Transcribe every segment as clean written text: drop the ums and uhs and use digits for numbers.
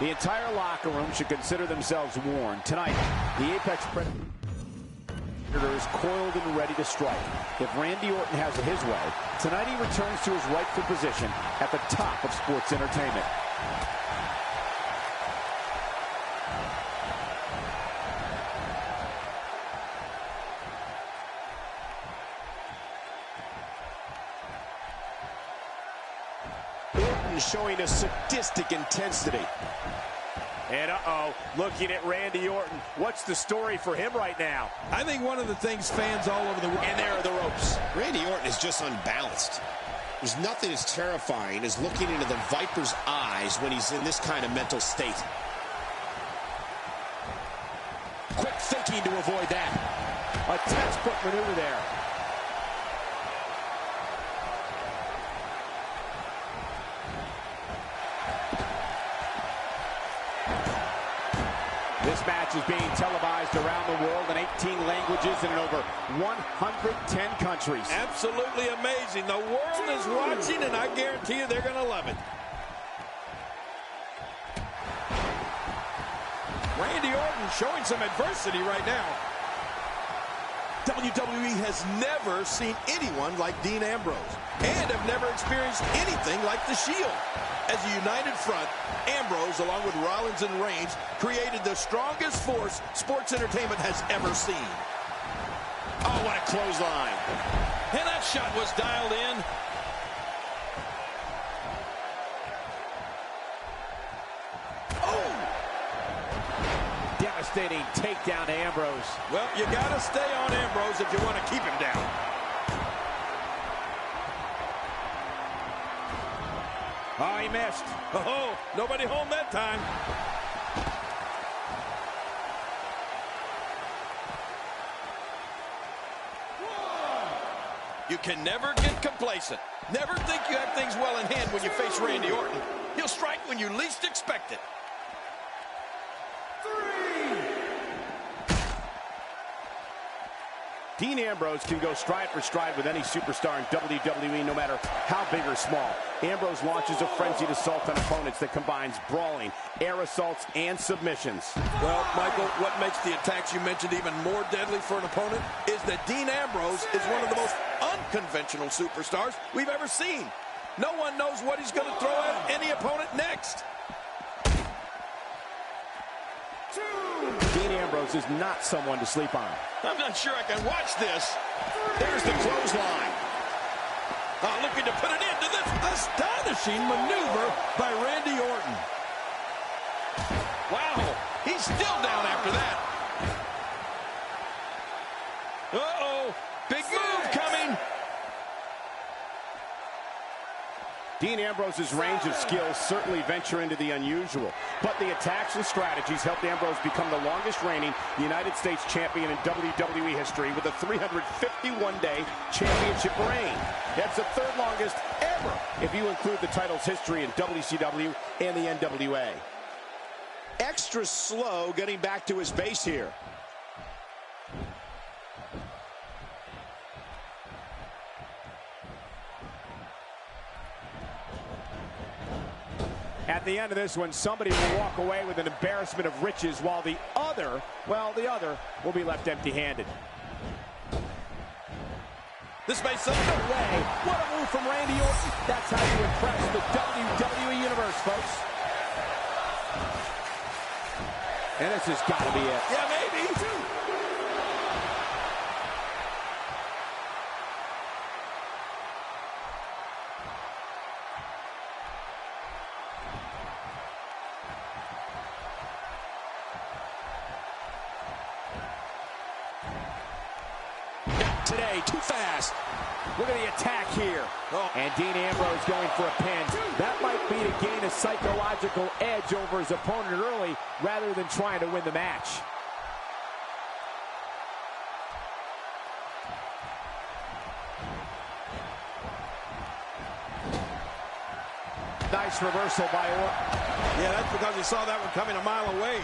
The entire locker room should consider themselves warned. Tonight, the Apex Predator is coiled and ready to strike. If Randy Orton has it his way, tonight he returns to his rightful position at the top of sports entertainment. Orton showing a sadistic intensity. And looking at Randy Orton. What's the story for him right now? I think one of the things fans all over the world... And there are the ropes. Randy Orton is just unbalanced. There's nothing as terrifying as looking into the Viper's eyes when he's in this kind of mental state. Quick thinking to avoid that. A textbook maneuver there. This match is being televised around the world in 18 languages and in over 110 countries. Absolutely amazing. The world is watching, and I guarantee you they're going to love it. Randy Orton showing some adversity right now. WWE has never seen anyone like Dean Ambrose and have never experienced anything like the Shield. As a united front, Ambrose, along with Rollins and Reigns, created the strongest force sports entertainment has ever seen. Oh, what a clothesline. And that shot was dialed in. Oh! Devastating takedown to Ambrose. Well, you got to stay on Ambrose if you want to keep him down. Oh, he missed. Oh, nobody home that time. You can never get complacent. Never think you have things well in hand when you face Randy Orton. He'll strike when you least expect it. Dean Ambrose can go stride for stride with any superstar in WWE, no matter how big or small. Ambrose launches a frenzied assault on opponents that combines brawling, air assaults, and submissions. Well, Michael, what makes the attacks you mentioned even more deadly for an opponent is that Dean Ambrose is one of the most unconventional superstars we've ever seen. No one knows what he's going to throw at any opponent next. Dean Ambrose is not someone to sleep on. I'm not sure I can watch this. There's the clothesline. Looking to put an end to this astonishing maneuver by Randy Orton. Wow, he's still down after that. Uh-oh, big move coming. Dean Ambrose's range of skills certainly venture into the unusual, but the attacks and strategies helped Ambrose become the longest reigning United States champion in WWE history with a 351-day championship reign. That's the third longest ever if you include the title's history in WCW and the NWA. Extra slow getting back to his base here. At the end of this one, somebody will walk away with an embarrassment of riches while the other will be left empty-handed. This may send No way. What a move from Randy Orton. That's how you impress the WWE Universe, folks. And this has got to be it. Yeah, maybe. Today, too fast. Look at the attack here. And Dean Ambrose going for a pin. That might be to gain a psychological edge over his opponent early rather than trying to win the match. Nice reversal by Orton. Yeah, that's because he saw that one coming a mile away.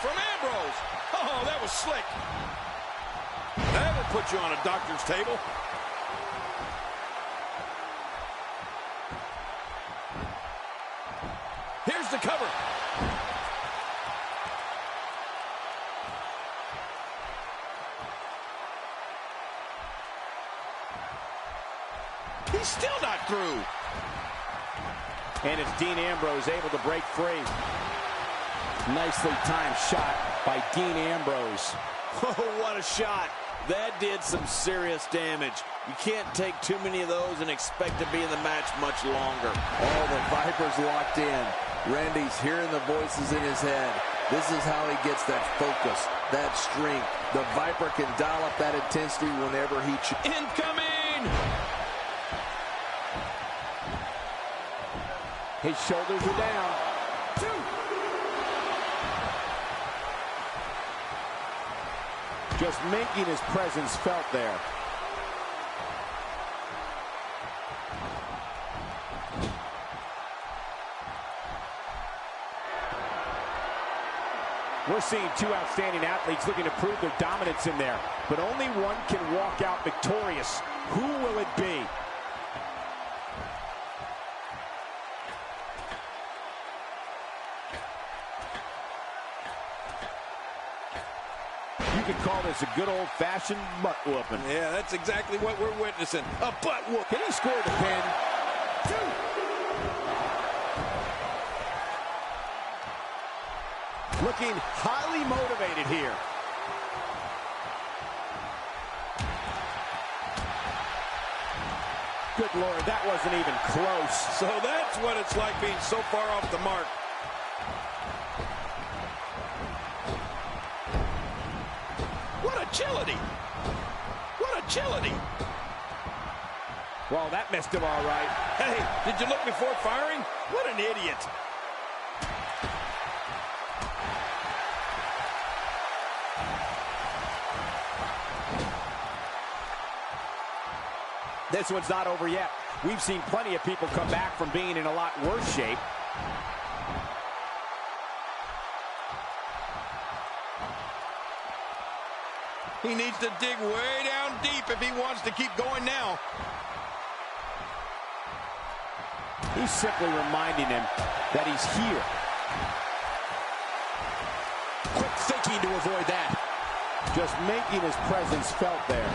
From Ambrose. Oh, that was slick. That put you on a doctor's table. Here's the cover. He's still not through. And it's Dean Ambrose able to break free. Nicely timed shot by Dean Ambrose. Oh, what a shot. That did some serious damage. You can't take too many of those and expect to be in the match much longer. Oh, the Viper's locked in. Randy's hearing the voices in his head. This is how he gets that focus, that strength. The Viper can dial up that intensity whenever he chooses. Incoming! His shoulders are down. Just making his presence felt there. We're seeing two outstanding athletes looking to prove their dominance in there, but only one can walk out victorious. Who will it be? You could call this a good old-fashioned butt whooping. Yeah, that's exactly what we're witnessing. A butt whoop. Can he score the pin? Looking highly motivated here. Good Lord, that wasn't even close. So that's what it's like being so far off the mark. What agility! What agility! Well, that missed him all right. Hey, did you look before firing? What an idiot! This one's not over yet. We've seen plenty of people come back from being in a lot worse shape. He needs to dig way down deep if he wants to keep going now. He's simply reminding him that he's here. Quick thinking to avoid that. Just making his presence felt there.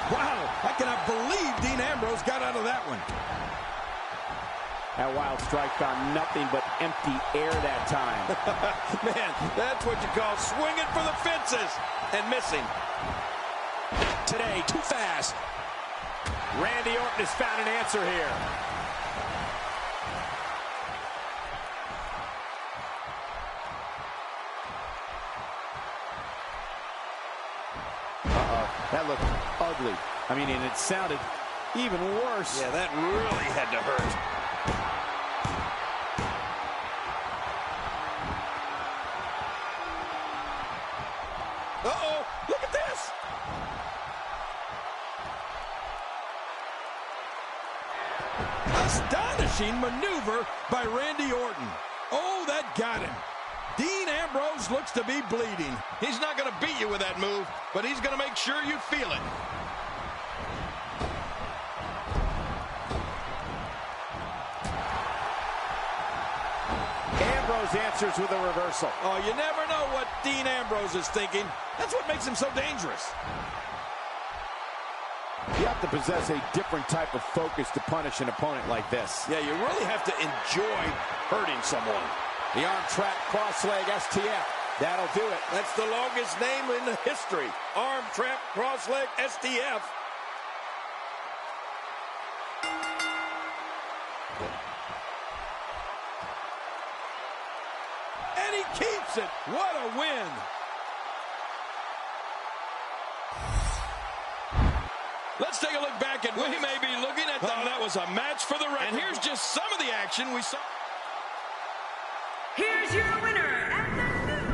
Wow, I cannot believe Dean Ambrose got out of that one. That wild strike found nothing but empty air that time. Man, that's what you call swinging for the fences and missing. Today, too fast. Randy Orton has found an answer here. That looked ugly. I mean, and it sounded even worse. Yeah, that really had to hurt. Uh-oh, look at this. Astonishing maneuver by Randy Orton. Oh, that got him. Dean Ambrose looks to be bleeding. He's not going to beat you with that move, but he's going to make sure you feel it. Ambrose answers with a reversal. Oh, you never know what Dean Ambrose is thinking. That's what makes him so dangerous. You have to possess a different type of focus to punish an opponent like this. Yeah, you really have to enjoy hurting someone. The arm trap cross leg STF. That'll do it. That's the longest name in the history. Arm trap cross leg STF. And he keeps it. What a win. Let's take a look back at we may be looking at that was a match for the record. And here's just some of the action we saw. Here's your winner and the new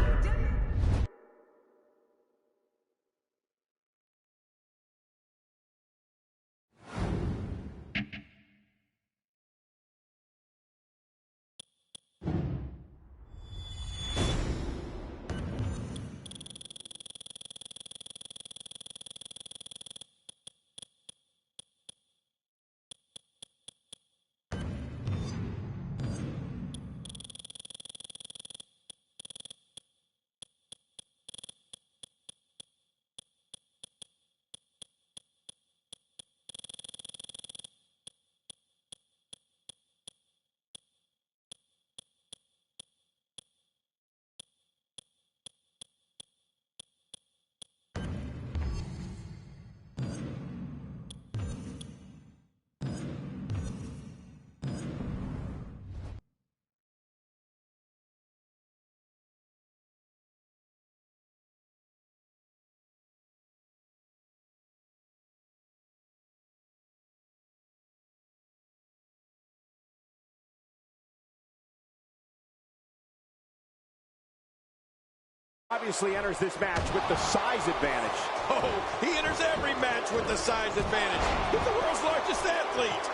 Obviously enters this match with the size advantage. Oh, he enters every match with the size advantage. He's the world's largest athlete.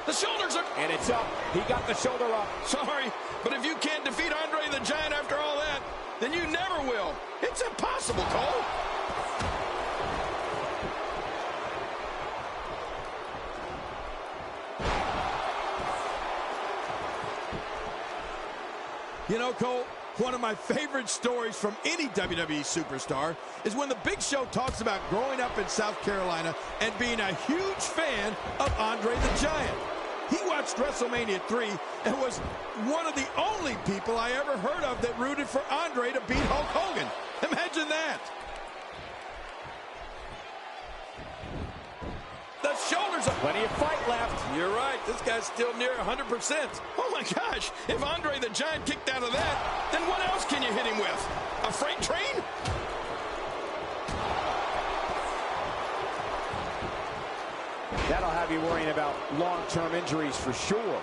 The shoulders are... And it's up. He got the shoulder up. Sorry, but if you can't defeat Andre the Giant after all that, then you never will. It's impossible, Cole. You know, Cole, one of my favorite stories from any WWE superstar is when the Big Show talks about growing up in South Carolina and being a huge fan of Andre the Giant. He watched WrestleMania 3 and was one of the only people I ever heard of that rooted for Andre to beat Hulk Hogan. Imagine that. The shoulders are... Plenty of fight left. You're right. This guy's still near 100%. Oh, my gosh. If Andre the Giant kicked out of that, then what else can you hit him with? A freight train? That'll have you worrying about long-term injuries for sure.